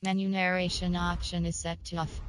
Menu narration option is set to off.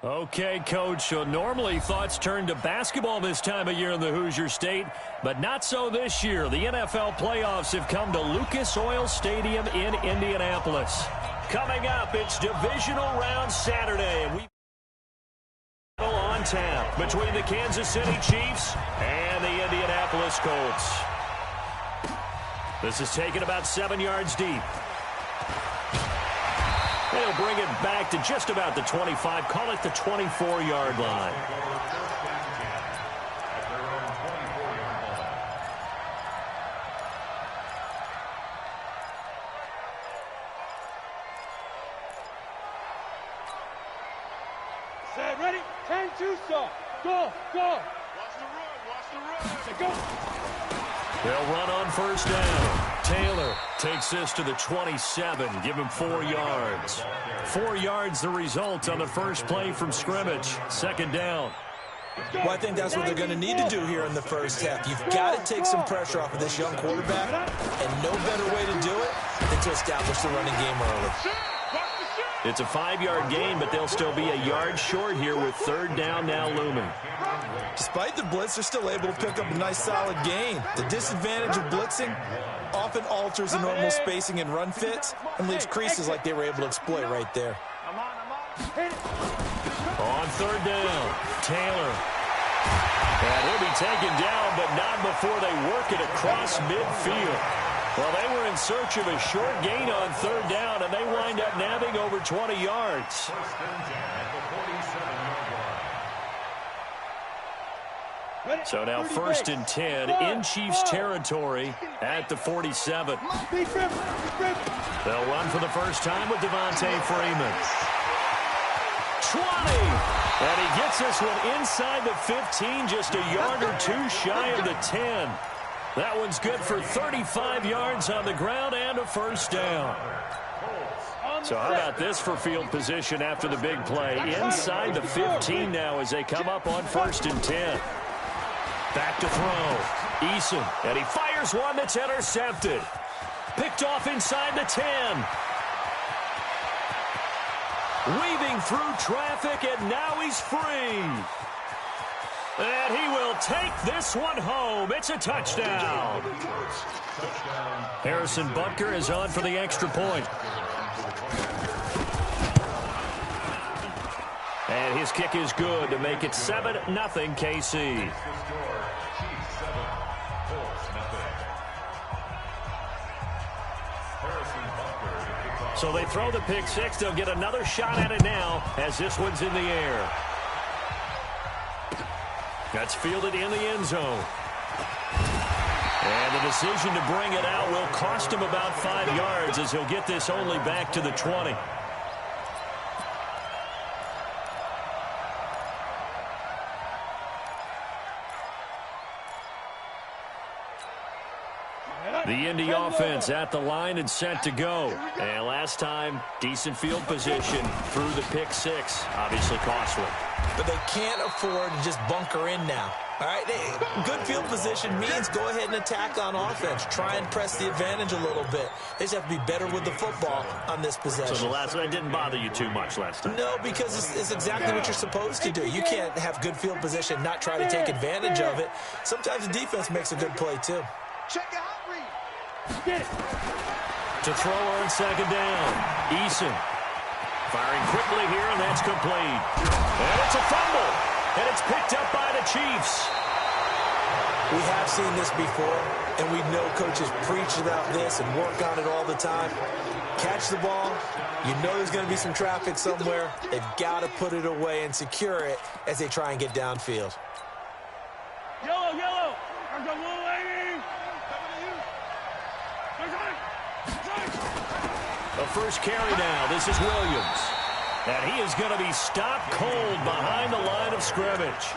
Okay, Coach, so normally thoughts turn to basketball this time of year in the Hoosier State, but not so this year. The NFL playoffs have come to Lucas Oil Stadium in Indianapolis. Coming up, it's divisional round Saturday, and we on tap between the Kansas City Chiefs and the Indianapolis Colts. This is taken about 7 yards deep. They'll bring it back to just about the 25, call it the 24-yard line. Set, ready? 10-2, stop. Go, go. Watch the run, go. They'll run on first down. Taylor takes this to the 27, give him 4 yards. 4 yards the result on the first play from scrimmage. Second down. Well, I think that's what they're going to need to do here in the first half. You've got to take some pressure off of this young quarterback, and no better way to do it than to establish the running game early. It's a 5-yard gain, but they'll still be a yard short here with third down now looming. Despite the blitz, they're still able to pick up a nice solid gain. The disadvantage of blitzing often alters the normal spacing and run fits and leaves creases like they were able to exploit right there. On third down, Taylor. And he'll be taken down, but not before they work it across midfield. Well, they were in search of a short gain on third down, and they wind up nabbing over 20 yards. So now first and 10 in Chiefs territory at the 47. They'll run for the first time with Devontae Freeman. 20! And he gets this one inside the 15, just a yard or two shy of the 10. That one's good for 35 yards on the ground and a first down. So how about this for field position after the big play? Inside the 15 now as they come up on first and 10. Back to throw. Eason, and he fires one that's intercepted. Picked off inside the 10. Weaving through traffic, and now he's free. And he will take this one home. It's a touchdown. Harrison Butker is on for the extra point. And his kick is good to make it 7-0 KC. So they throw the pick six. They'll get another shot at it now as this one's in the air. That's fielded in the end zone. And the decision to bring it out will cost him about 5 yards as he'll get this only back to the 20. The Indy offense at the line and set to go. And last time, decent field position through the pick six. Obviously costly. But they can't afford to just bunker in now. All right, good field position means go ahead and attack on offense. Try and press the advantage a little bit. They just have to be better with the football on this possession. So the last one didn't bother you too much last time? No, because it's exactly what you're supposed to do. You can't have good field position, not try to take advantage of it. Sometimes the defense makes a good play, too. Check it out. To throw on second down, Eason. Firing quickly here, and that's complete. And it's a fumble, and it's picked up by the Chiefs. We have seen this before, and we know coaches preach about this and work on it all the time. Catch the ball. You know there's going to be some traffic somewhere. They've got to put it away and secure it as they try and get downfield. Yellow, yellow. There's a little lady. The first carry now. This is Williams. And he is going to be stopped cold behind the line of scrimmage.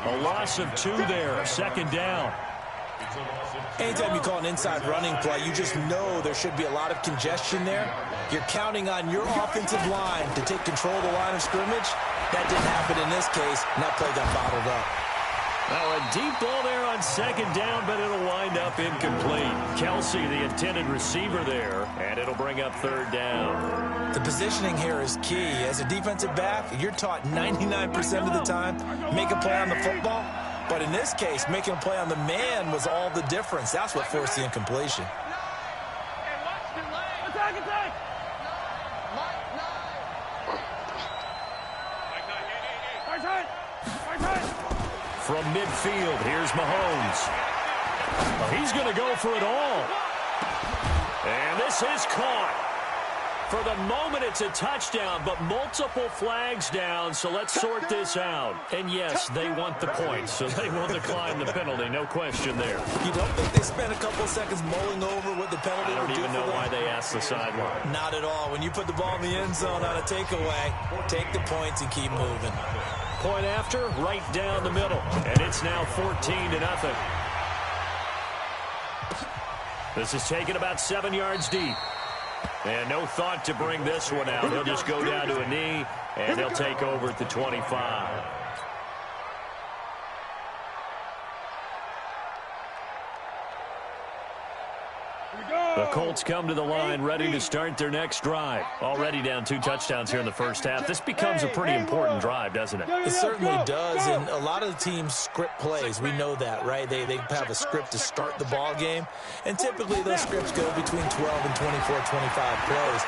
A loss of 2 there. Second down. Anytime you call an inside running play, you just know there should be a lot of congestion there. You're counting on your offensive line to take control of the line of scrimmage. That didn't happen in this case, and that play got bottled up. Now a deep ball there on second down, but it'll wind up incomplete. Kelsey, the intended receiver there, and it'll bring up third down. The positioning here is key. As a defensive back, you're taught 99% of the time, make a play on the football. But in this case, making a play on the man was all the difference. That's what forced the incompletion. From midfield, here's Mahomes. Well, he's going to go for it all. And this is caught. For the moment, it's a touchdown, but multiple flags down, so let's sort this out. And yes, they want the points, so they will decline the penalty, no question there. You don't think they spent a couple seconds mulling over what the penalty would do? I don't even know why they asked the sideline. Not at all. When you put the ball in the end zone on a takeaway, take the points and keep moving. Point after, right down the middle, and it's now 14-0. This is taken about 7 yards deep. And no thought to bring this one out. He'll just go down to a knee, and he'll take over at the 25. The Colts come to the line ready to start their next drive. Already down 2 touchdowns here in the first half. This becomes a pretty important drive, doesn't it? It certainly does, and a lot of the teams script plays. We know that, right? They have a script to start the ball game, and typically those scripts go between 12 and 24, 25 plays.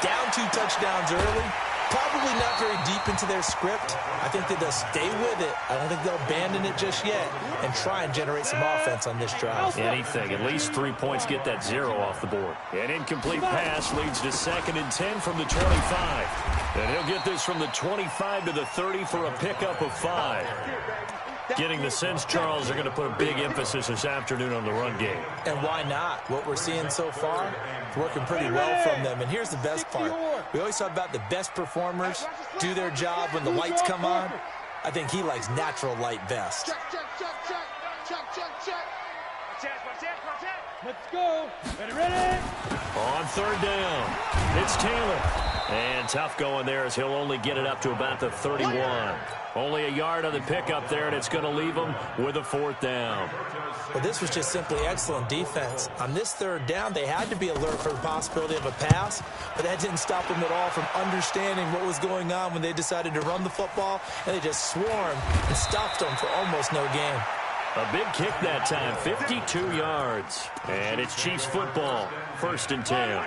Down 2 touchdowns early, probably not very deep into their script. I think that they'll stay with it. I don't think they'll abandon it just yet and try and generate some offense on this drive. Anything. At least 3 points get that 0 off the board. An incomplete pass leads to 2nd and 10 from the 25. And he'll get this from the 25 to the 30 for a pickup of 5. Getting the sense, Charles, they're going to put a big emphasis this afternoon on the run game. And why not? What we're seeing so far is working pretty well from them. And here's the best part. We always talk about the best performers do their job when the lights come on. I think he likes natural light best. Let's go. Ready? On third down, it's Taylor. And tough going there as he'll only get it up to about the 31. Only a yard on the pickup there, and it's going to leave him with a 4th down. Well, this was just simply excellent defense. On this third down, they had to be alert for the possibility of a pass, but that didn't stop them at all from understanding what was going on when they decided to run the football, and they just swarmed and stopped them for almost no gain. A big kick that time, 52 yards. And it's Chiefs football, 1st and 10.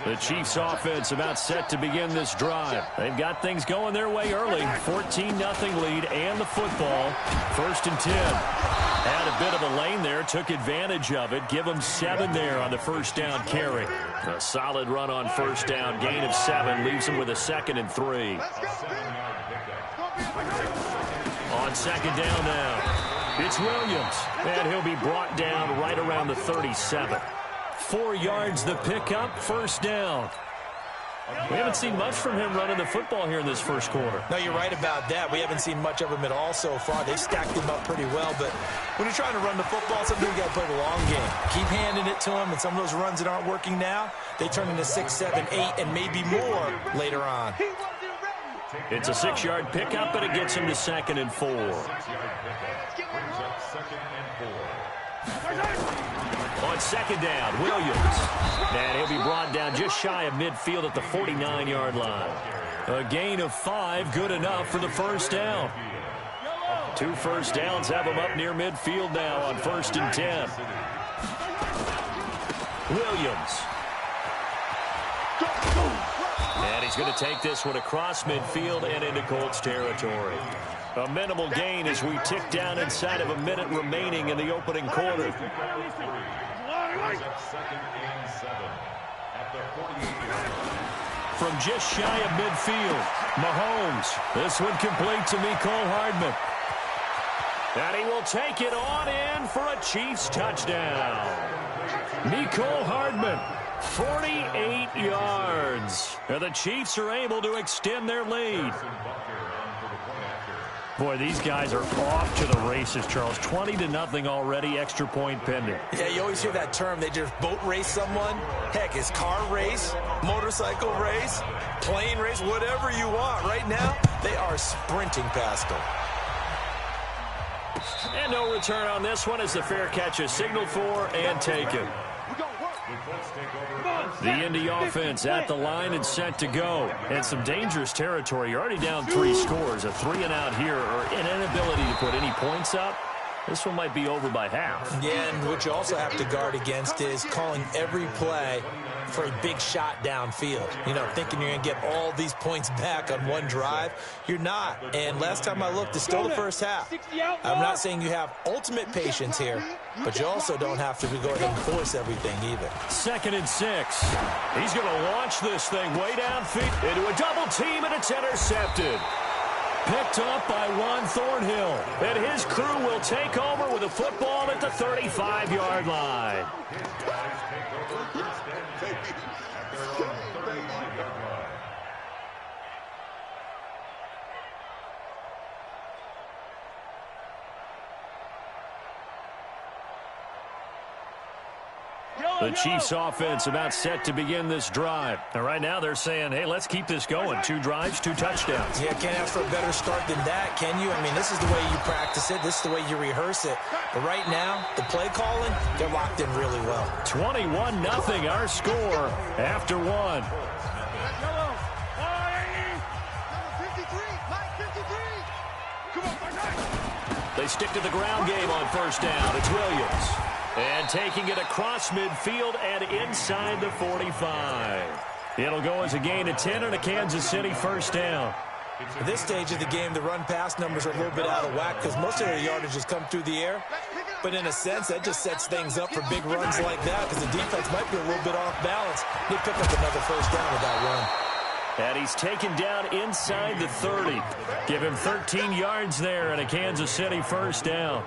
The Chiefs offense about set to begin this drive. They've got things going their way early. 14-0 lead and the football. 1st and 10. Had a bit of a lane there, took advantage of it. Give them 7 there on the 1st down carry. A solid run on 1st down. Gain of 7 leaves them with a 2nd and 3. On 2nd down now. It's Williams, and he'll be brought down right around the 37. 4 yards the pickup, 1st down. We haven't seen much from him running the football here in this first quarter. No, you're right about that. We haven't seen much of him at all so far. They stacked him up pretty well, but when you're trying to run the football, sometimes you got to play the long game. Keep handing it to him, and some of those runs that aren't working now, they turn into 6, 7, 8, and maybe more later on. It's a 6-yard pickup, but it gets him to 2nd and 4. On 2nd down, Williams. And he'll be brought down just shy of midfield at the 49-yard line. A gain of 5, good enough for the 1st down. 2 first downs have him up near midfield now on 1st and 10. Williams. And he's going to take this one across midfield and into Colts territory. A minimal gain as we tick down inside of a minute remaining in the opening quarter. From just shy of midfield, Mahomes. This one complete to Mecole Hardman. And he will take it on in for a Chiefs touchdown. Mecole Hardman. 48 yards. And the Chiefs are able to extend their lead. Boy, these guys are off to the races, Charles. 20-0 already, extra point pending. Yeah, you always hear that term. They just boat race someone. Heck, it's car race, motorcycle race, plane race, whatever you want. Right now, they are sprinting past them. And no return on this one as the fair catch is signaled for and taken. The Indy offense at the line and set to go. And some dangerous territory. You're already down 3 scores. A 3-and-out here or an inability to put any points up. This one might be over by half. Yeah, and what you also have to guard against is calling every play for a big shot downfield. You know, thinking you're going to get all these points back on one drive. You're not. And last time I looked, it's still the first half. I'm not saying you have ultimate patience here, but you also don't have to go ahead and force everything either. 2nd and 6. He's going to launch this thing way downfield into a double team, and it's intercepted. Picked up by Juan Thornhill. And his crew will take over with a football at the 35-yard line. The Chiefs offense about set to begin this drive. And right now they're saying, hey, let's keep this going. 2 drives, 2 touchdowns. Yeah, can't ask for a better start than that, can you? I mean, this is the way you practice it. This is the way you rehearse it. But right now, the play calling, they're locked in really well. 21-0 our score after 1. They stick to the ground game on first down. It's Williams. And taking it across midfield and inside the 45. It'll go as a gain of 10 and a Kansas City first down. At this stage of the game, the run-pass numbers are a little bit out of whack because most of their yardage has come through the air. But in a sense, that just sets things up for big runs like that because the defense might be a little bit off balance. They pick up another first down with that run. And he's taken down inside the 30. Give him 13 yards there and a Kansas City first down.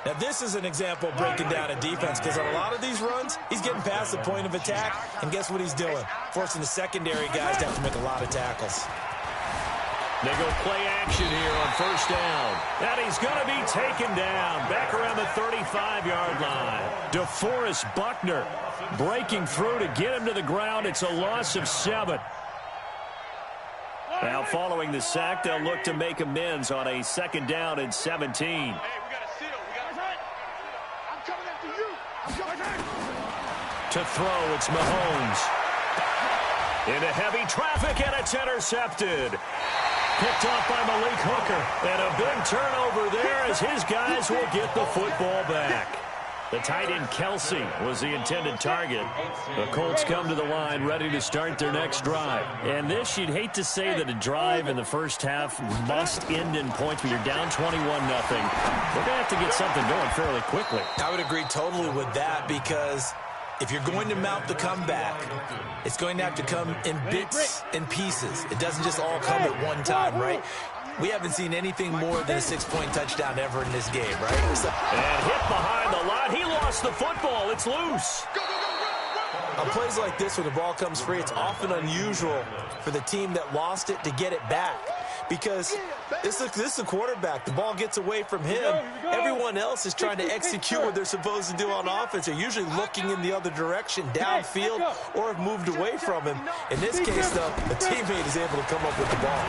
Now, this is an example of breaking down a defense because on a lot of these runs, he's getting past the point of attack, and guess what he's doing? Forcing the secondary guys to have to make a lot of tackles. They go play action here on first down. And he's going to be taken down back around the 35-yard line. DeForest Buckner breaking through to get him to the ground. It's a loss of 7. Now, following the sack, they'll look to make amends on a 2nd down and 17. To throw, it's Mahomes. Into heavy traffic, and it's intercepted. Picked off by Malik Hooker. And a big turnover there as his guys will get the football back. The tight end Kelsey was the intended target. The Colts come to the line ready to start their next drive. And this, you'd hate to say that a drive in the first half must end in points, but you're down 21-0. We're going to have to get something going fairly quickly. I would agree totally with that because if you're going to mount the comeback, it's going to have to come in bits and pieces. It doesn't just all come at one time, right? We haven't seen anything more than a 6-point touchdown ever in this game, right? And hit behind the line. He lost the football. It's loose. On plays like this where the ball comes free, it's often unusual for the team that lost it to get it back. Because this is a quarterback. The ball gets away from him. Everyone else is trying to execute what they're supposed to do on offense. They're usually looking in the other direction, downfield, or have moved away from him. In this case, though, a teammate is able to come up with the ball.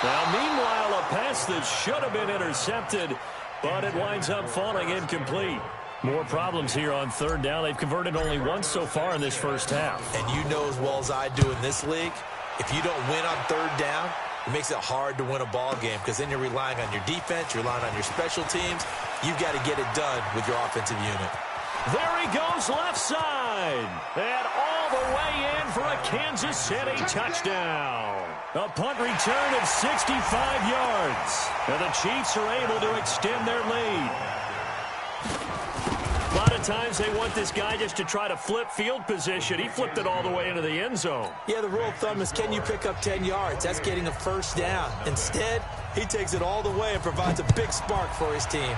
Now, meanwhile, a pass that should have been intercepted, but it winds up falling incomplete. More problems here on 3rd down. They've converted only once so far in this first half. And you know as well as I do in this league, if you don't win on 3rd down, it makes it hard to win a ball game because then you're relying on your defense, you're relying on your special teams. You've got to get it done with your offensive unit. There he goes left side. And all the way in for a Kansas City touchdown. A punt return of 65 yards. And the Chiefs are able to extend their lead. A lot of times they want this guy just to try to flip field position. He flipped it all the way into the end zone. Yeah, the rule of thumb is can you pick up 10 yards? That's getting a first down. Instead, he takes it all the way and provides a big spark for his team.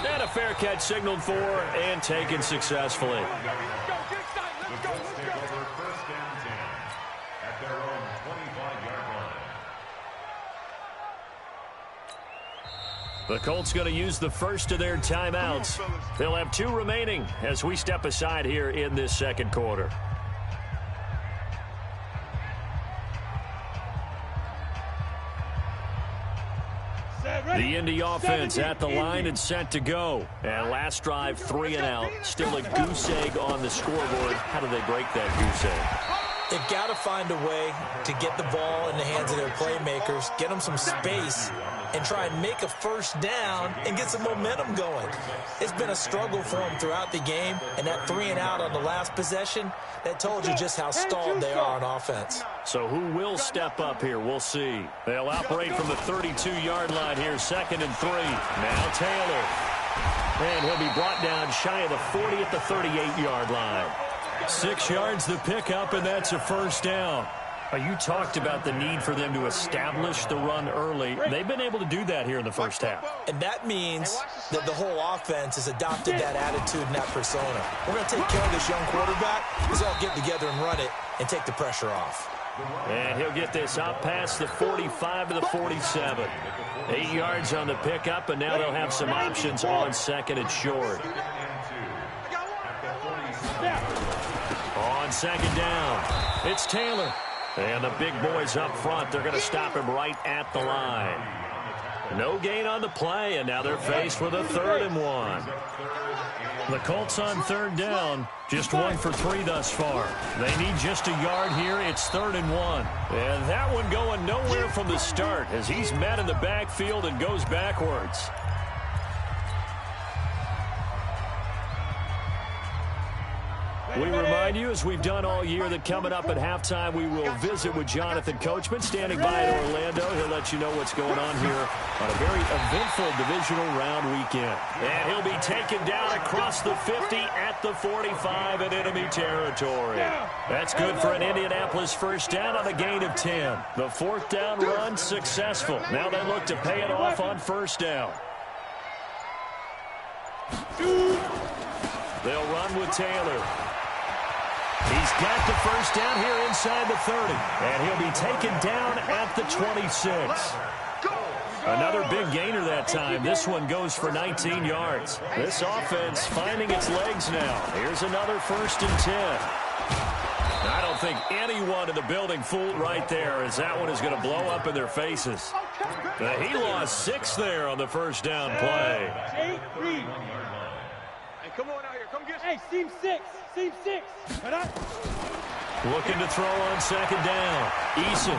And a fair catch signaled for and taken successfully. The Colts going to use the first of their timeouts. They'll have 2 remaining as we step aside here in this 2nd quarter. The Indy offense at the line and set to go. And last drive, 3 and out. Still a goose egg on the scoreboard. How do they break that goose egg? They've got to find a way to get the ball in the hands of their playmakers, get them some space, and try and make a first down and get some momentum going. It's been a struggle for them throughout the game, and that 3 and out on the last possession, that told you just how stalled they are on offense. So who will step up here? We'll see. They'll operate from the 32-yard line here, 2nd and 3. Now Taylor. And he'll be brought down shy of the 40 at the 38-yard line. 6 yards the pickup, and that's a first down. You talked about the need for them to establish the run early. They've been able to do that here in the first half. And that means that the whole offense has adopted that attitude and that persona. We're going to take care of this young quarterback. Let's all get together and run it and take the pressure off. And he'll get this up past the 45 to the 47. 8 yards on the pickup, and now they'll have some options on 2nd and short. On 2nd down, it's Taylor. And the big boys up front, they're going to stop him right at the line. No gain on the play, and now they're faced with a 3rd and 1. The Colts on 3rd down, just 1 for 3 thus far. They need just a yard here. It's 3rd and 1. And that one going nowhere from the start as he's met in the backfield and goes backwards. We remind you, as we've done all year, that coming up at halftime, we will visit with Jonathan Coachman, standing by in Orlando. He'll let you know what's going on here on a very eventful divisional round weekend. And he'll be taken down across the 50 at the 45 in enemy territory. That's good for an Indianapolis first down on a gain of 10. The 4th down run successful. Now they look to pay it off on 1st down. They'll run with Taylor. He's got the first down here inside the 30. And he'll be taken down at the 26. Another big gainer that time. This one goes for 19 yards. This offense finding its legs now. Here's another 1st and 10. I don't think anyone in the building fooled right there, as that one is going to blow up in their faces. He lost 6 there on the first down play. Hey, come on out here. Come get. Hey, seam 6. Seam 6. Looking to throw on 2nd down. Eason.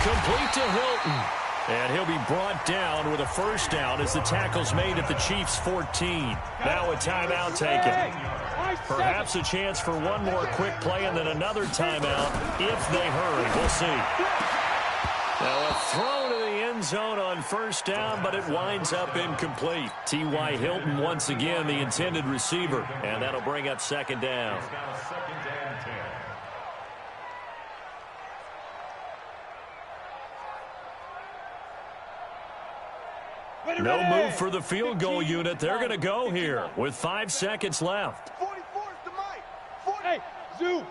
Complete to Hilton. And he'll be brought down with a first down as the tackle's made at the Chiefs' 14. Now a timeout taken. Perhaps a chance for one more quick play and then another timeout if they hurry. We'll see. Now a throw to the end zone on first down, but it winds up incomplete. T.Y. Hilton once again the intended receiver, and that'll bring up 2nd down. No move for the field goal unit. They're going to go here with 5 seconds left. 44 is the mic. Hey, Zoo.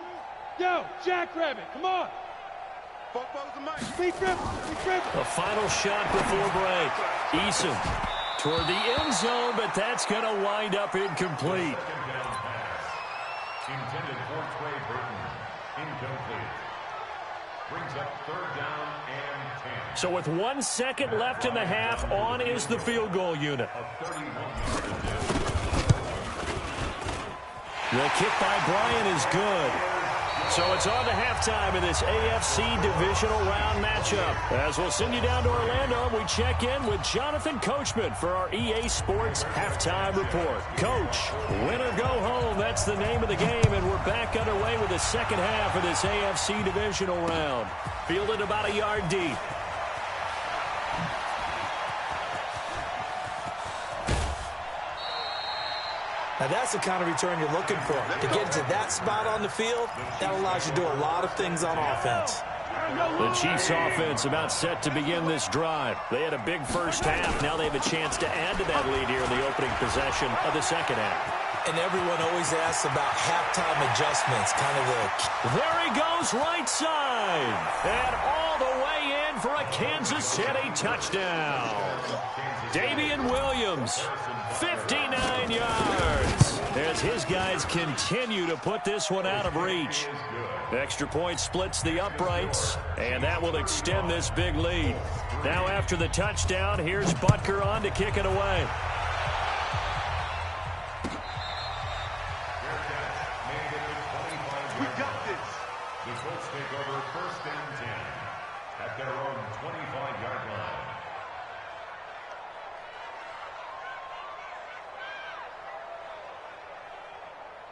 Yo, Jackrabbit, come on. A final shot before break. Eason toward the end zone, but that's going to wind up incomplete. Intended for Trey Burton. Incomplete. Brings up 3rd down and 10. So with 1 second left in the half, on is the field goal unit. The kick by Bryant is good. So it's on to halftime in this AFC divisional round matchup. As we'll send you down to Orlando, we check in with Jonathan Coachman for our EA Sports Halftime Report. Coach, win or go home, that's the name of the game, and we're back underway with the second half of this AFC divisional round. Fielded about a yard deep. Now that's the kind of return you're looking for. To get to that spot on the field, that allows you to do a lot of things on offense. The Chiefs offense about set to begin this drive. They had a big first half. Now they have a chance to add to that lead here in the opening possession of the second half. And everyone always asks about halftime adjustments, kind of the... There he goes right side. And all the way in for a Kansas City touchdown. Damian Williams, 59 yards, as his guys continue to put this one out of reach. Extra point splits the uprights, and that will extend this big lead. Now after the touchdown, here's Butker on to kick it away. We got this. The Colts take over first and 10 at their own 25-yard line.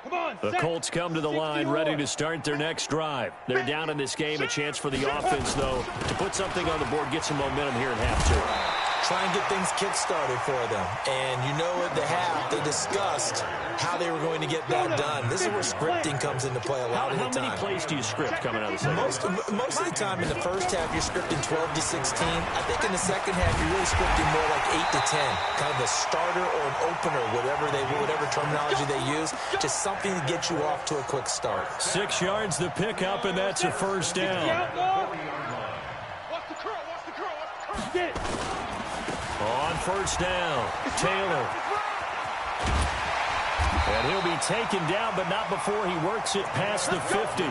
Come on, The Colts come to the line ready to start their next drive. They're down in this game. A chance for the offense, though, to put something on the board, get some momentum here at half-2. Try and get things kick-started for them. And you know at the half, they discussed how they were going to get that done. This is where scripting comes into play a lot of the time. How many plays do you script coming out of the second? Most of the time in the first half, you're scripting 12 to 16. I think in the second half, you're really scripting more like 8 to 10. Kind of a starter or an opener, whatever terminology they use. Just something to get you off to a quick start. 6 yards the pickup, and that's a first down. Watch the curl, watch the curl, watch the curl. On first down, Taylor. And he'll be taken down, but not before he works it past the 50.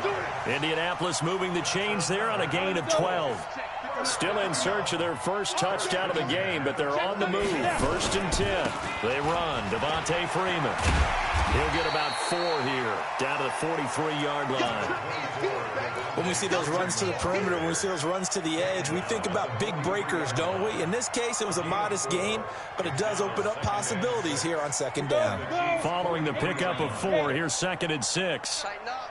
Indianapolis moving the chains there on a gain of 12. Still in search of their first touchdown of the game, but they're on the move. First and 10. They run. Devontae Freeman. He'll get about 4 here, down to the 43-yard line. When we see those runs to the perimeter, when we see those runs to the edge, we think about big breakers, don't we? In this case, it was a modest gain, but it does open up possibilities here on second down. Following the pickup of 4, here's second and 6. Tighten up.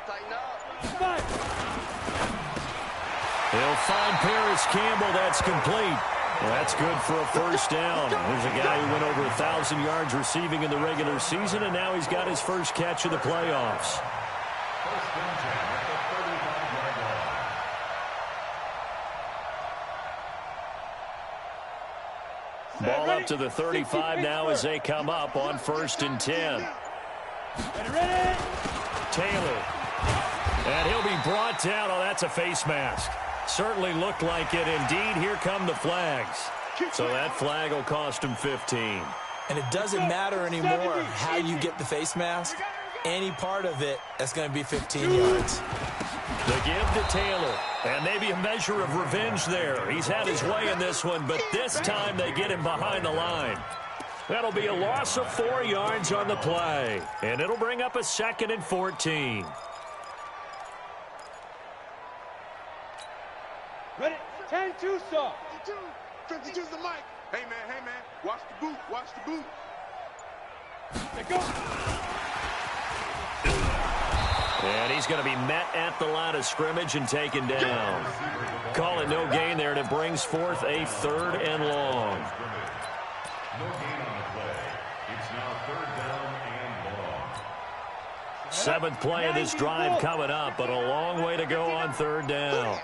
He'll find Paris Campbell. That's complete. Well, that's good for a first down. There's a guy who went over 1,000 yards receiving in the regular season, and now he's got his first catch of the playoffs. First and 10 at the 35-yard line. Ball up to the 35 now as they come up on first and 10. Taylor. And he'll be brought down. Oh, that's a face mask. Certainly looked like it. Indeed, here come the flags. So that flag will cost him 15. And it doesn't matter anymore how you get the face mask. Any part of it, that's going to be 15 yards. The give to Taylor. And maybe a measure of revenge there. He's had his way in this one, but this time they get him behind the line. That'll be a loss of 4 yards on the play. And it'll bring up a second and 14. Ready? 10-2, sir. 52's the mic. Hey, man, watch the boot, watch the boot. Let go. And he's going to be met at the line of scrimmage and taken down. Call it no gain there, and it brings forth a 3rd and long. No gain on the play. It's now 3rd down and long. 7th play of this drive coming up, but a long way to go on 3rd down.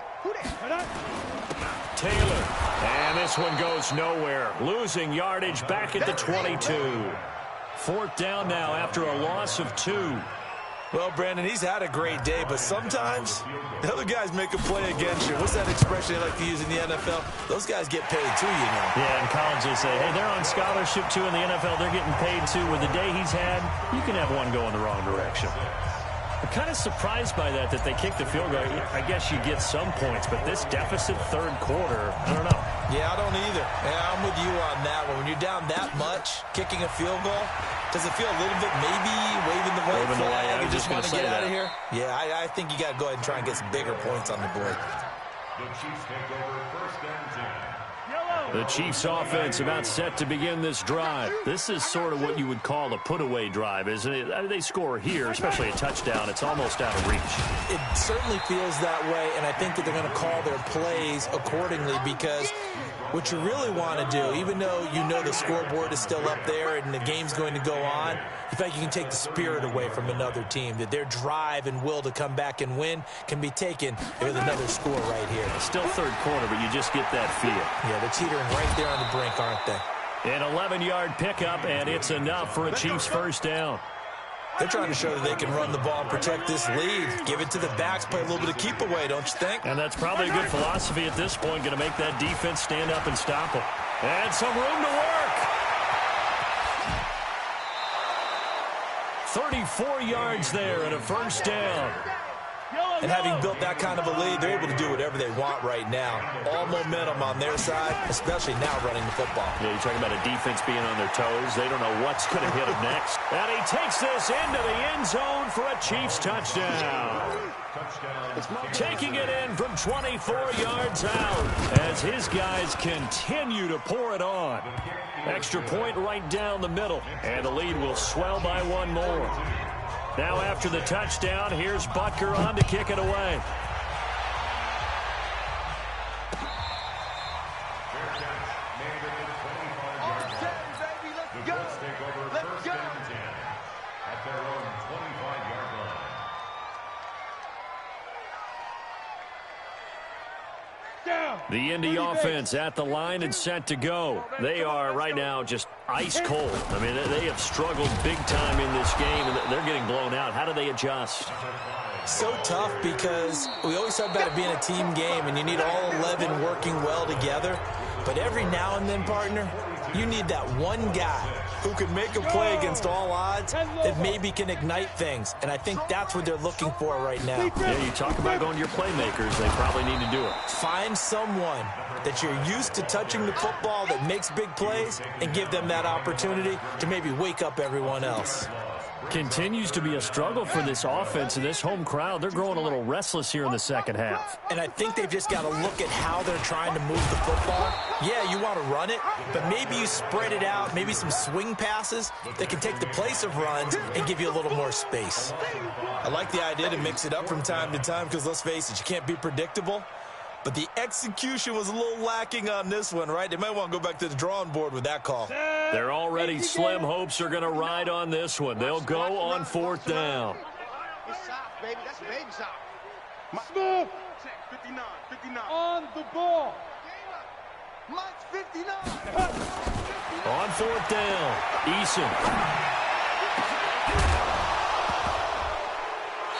Taylor, and this one goes nowhere. Losing yardage back at the 22. 4th down now after a loss of 2. Well, Brandon, he's had a great day, but sometimes the other guys make a play against you. What's that expression they like to use in the NFL? Those guys get paid too, you know. Yeah, in college they say, hey, they're on scholarship too. In the NFL, they're getting paid too. With the day he's had, you can have one go in the wrong direction. I'm kind of surprised by that they kicked the field goal. I guess you get some points, but this deficit 3rd quarter, I don't know. Yeah, I don't either. Yeah, I'm with you on that one. When you're down that much, kicking a field goal, does it feel a little bit maybe waving the white flag and just want to get out of here? Yeah, I think you got to go ahead and try and get some bigger points on the board. The Chiefs take over first and 10. The Chiefs offense about set to begin this drive. This is sort of what you would call a put-away drive, isn't it? I mean, they score here, especially a touchdown. It's almost out of reach. It certainly feels that way, and I think that they're going to call their plays accordingly because what you really want to do, even though you know the scoreboard is still up there and the game's going to go on, you feel like you can take the spirit away from another team, that their drive and will to come back and win can be taken with another score right here. Still 3rd quarter, but you just get that feel. Yeah, they're teetering right there on the brink, aren't they? An 11-yard pickup, and it's enough for a Chiefs first down. They're trying to show that they can run the ball and protect this lead. Give it to the backs, play a little bit of keep away, don't you think? And that's probably a good philosophy at this point, going to make that defense stand up and stop them. And some room to work. 34 yards there and a first down. And having built that kind of a lead, they're able to do whatever they want right now. All momentum on their side, especially now running the football. Yeah, you're talking about a defense being on their toes. They don't know what's going to hit them next. And he takes this into the end zone for a Chiefs touchdown. Taking it in from 24 yards out as his guys continue to pour it on. Extra point right down the middle, and the lead will swell by one more. Now after the touchdown, here's Butker on to kick it away. The Indy offense at the line and set to go. They are right now just ice cold. I mean, they have struggled big time in this game, and they're getting blown out. How do they adjust? So tough because we always talk about it being a team game, and you need all 11 working well together. But every now and then, partner, you need that one guy who can make a play against all odds that maybe can ignite things. And I think that's what they're looking for right now. Yeah, you talk about going to your playmakers. They probably need to do it. Find someone that you're used to touching the football that makes big plays and give them that opportunity to maybe wake up everyone else. Continues to be a struggle for this offense and this home crowd. They're growing a little restless here in the second half. And I think they've just got to look at how they're trying to move the football. Yeah, you want to run it, but maybe you spread it out, maybe some swing passes that can take the place of runs and give you a little more space. I like the idea to mix it up from time to time because, let's face it, you can't be predictable. But the execution was a little lacking on this one, right? They might want to go back to the drawing board with that call. They're already slim hopes are going to ride on this one. They'll go on fourth down. It's soft, baby. That's baby soft. Smooth. 59. On the ball. Mike's 59. On fourth down, Eason.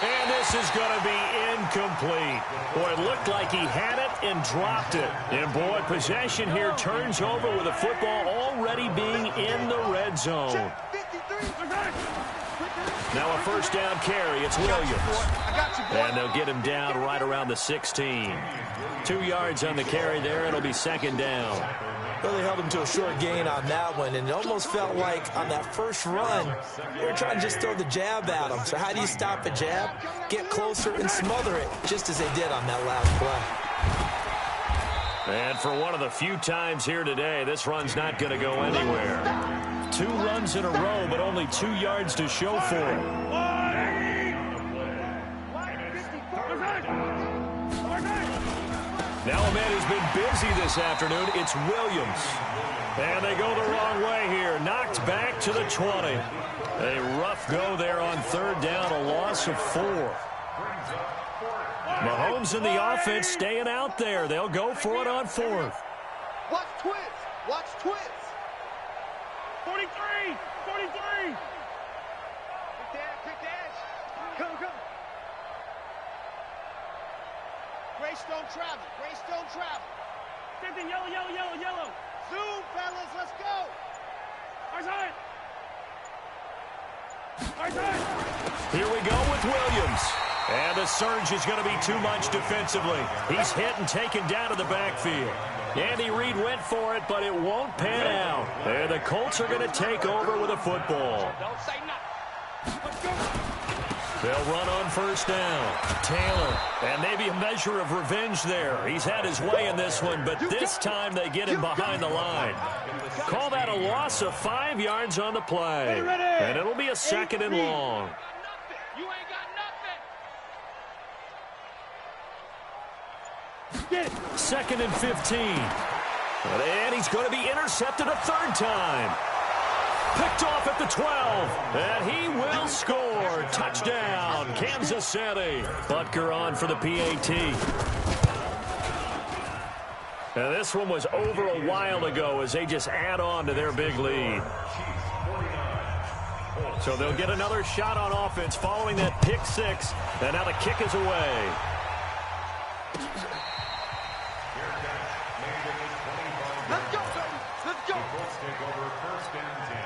And this is going to be incomplete. Boy, it looked like he had it and dropped it. And, boy, possession here turns over with the football already being in the red zone. Now a first down carry. It's Williams. And they'll get him down right around the 16. 2 yards on the carry there. It'll be second down. Really held him to a short gain on that one, and it almost felt like on that first run, they were trying to just throw the jab at him. So how do you stop a jab? Get closer and smother it, just as they did on that last play. And for one of the few times here today, this run's not going to go anywhere. 2 runs in a row, but only 2 yards to show for it. Now a man who's been busy this afternoon, it's Williams. And they go the wrong way here. Knocked back to the 20. A rough go there on third down, a loss of 4. Mahomes and the offense staying out there. They'll go for it on fourth. Watch twins. Watch twins. 43. Quick dash. Come. Greystone travel. Same thing, yellow. Zoom, fellas, let's go. Here we go with Williams. And the surge is going to be too much defensively. He's hit and taken down to the backfield. Andy Reid went for it, but it won't pan out. And the Colts are going to take over with a football. Don't say nothing. Let's go. They'll run on first down. Taylor, and maybe a measure of revenge there. He's had his way in this one, but this time they get him behind the line. Call that a loss of 5 yards on the play. And it'll be a second and long. You ain't got nothing. Second and 15. And he's going to be intercepted a third time. Picked off at the 12, and he will score. Touchdown, Kansas City. Butker on for the PAT. Now this one was over a while ago as they just add on to their big lead. So they'll get another shot on offense following that pick six. And now the kick is away. Let's go, baby. Let's go. The Colts take over first and 10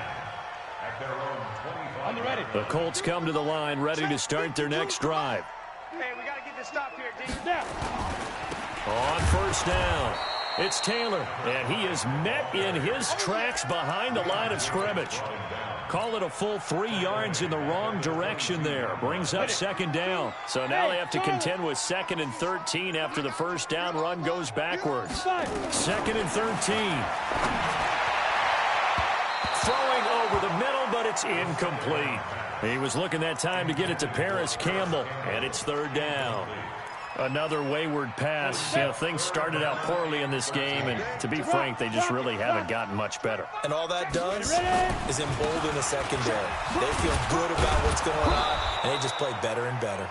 at their own 25. On the ready. The Colts come to the line ready to start their next drive. Hey, we got to get this stop here, D. Now. On first down, it's Taylor, and he is met in his tracks behind the line of scrimmage. Call it a full 3 yards in the wrong direction there. Brings up second down. So now they have to contend with 2nd and 13 after the first down run goes backwards. 2nd and 13. Throwing over the middle, but it's incomplete. He was looking that time to get it to Paris Campbell, and it's 3rd down. Another wayward pass. You know, things started out poorly in this game, and to be frank, they just really haven't gotten much better. And all that does is embolden the secondary. They feel good about what's going on, and they just play better and better.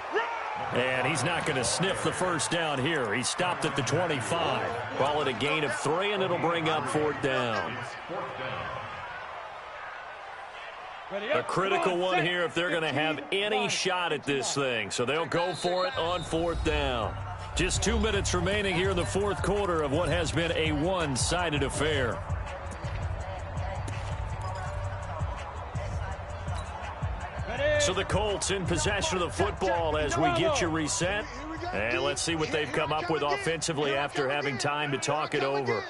And he's not going to sniff the first down here. He stopped at the 25. Call it a gain of 3, and it'll bring up 4th down. A critical one here if they're going to have any shot at this thing. So they'll go for it on 4th down. Just 2 minutes remaining here in the 4th quarter of what has been a one-sided affair. So the Colts in possession of the football as we get you reset. And let's see what they've come up with offensively after having time to talk it over.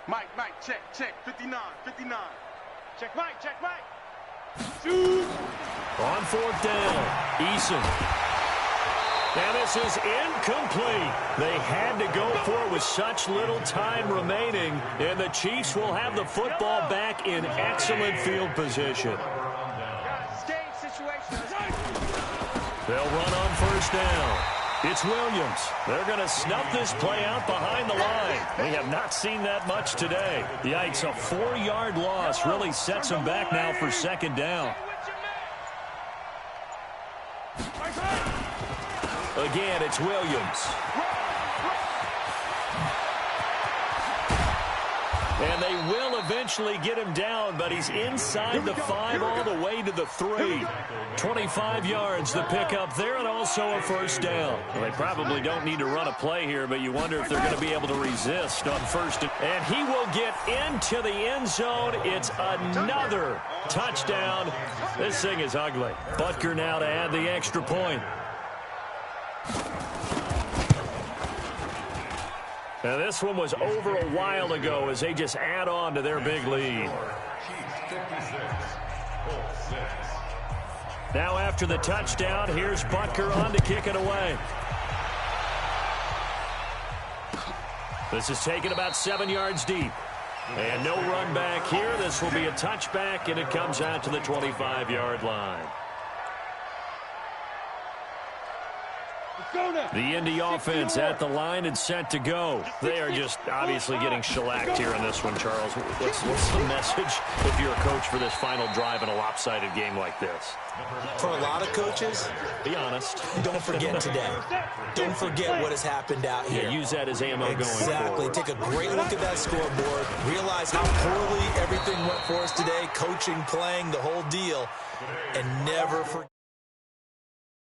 Mike, check, 59. Check, Mike. Shoot. On 4th down, Eason. And this is incomplete. They had to go for it with such little time remaining, and the Chiefs will have the football back in excellent field position. They'll run on 1st down. It's Williams. They're going to snuff this play out behind the line. We have not seen that much today. Yikes, a 4-yard loss really sets them back now for 2nd down. Again, it's Williams. And they will eventually get him down, but he's inside the 5 all the way to the 3. 25 yards the pickup there, and also a 1st down. Well, they probably don't need to run a play here, but you wonder if they're going to be able to resist on 1st. And he will get into the end zone. It's another touchdown. This thing is ugly. Butker now to add the extra point. Now this one was over a while ago as they just add on to their big lead. Now after the touchdown, here's Butker on to kick it away. This is taken about 7 yards deep. And no run back here. This will be a touchback, and it comes out to the 25-yard line. The Indy offense at the line and set to go. They are just obviously getting shellacked here in this one, Charles. What's the message if you're a coach for this final drive in a lopsided game like this? For a lot of coaches, be honest. Don't forget today. Don't forget what has happened out here. Yeah, use that as ammo going forward. Exactly. Take a great look at that scoreboard. Realize how poorly everything went for us today. Coaching, playing, the whole deal. And never forget.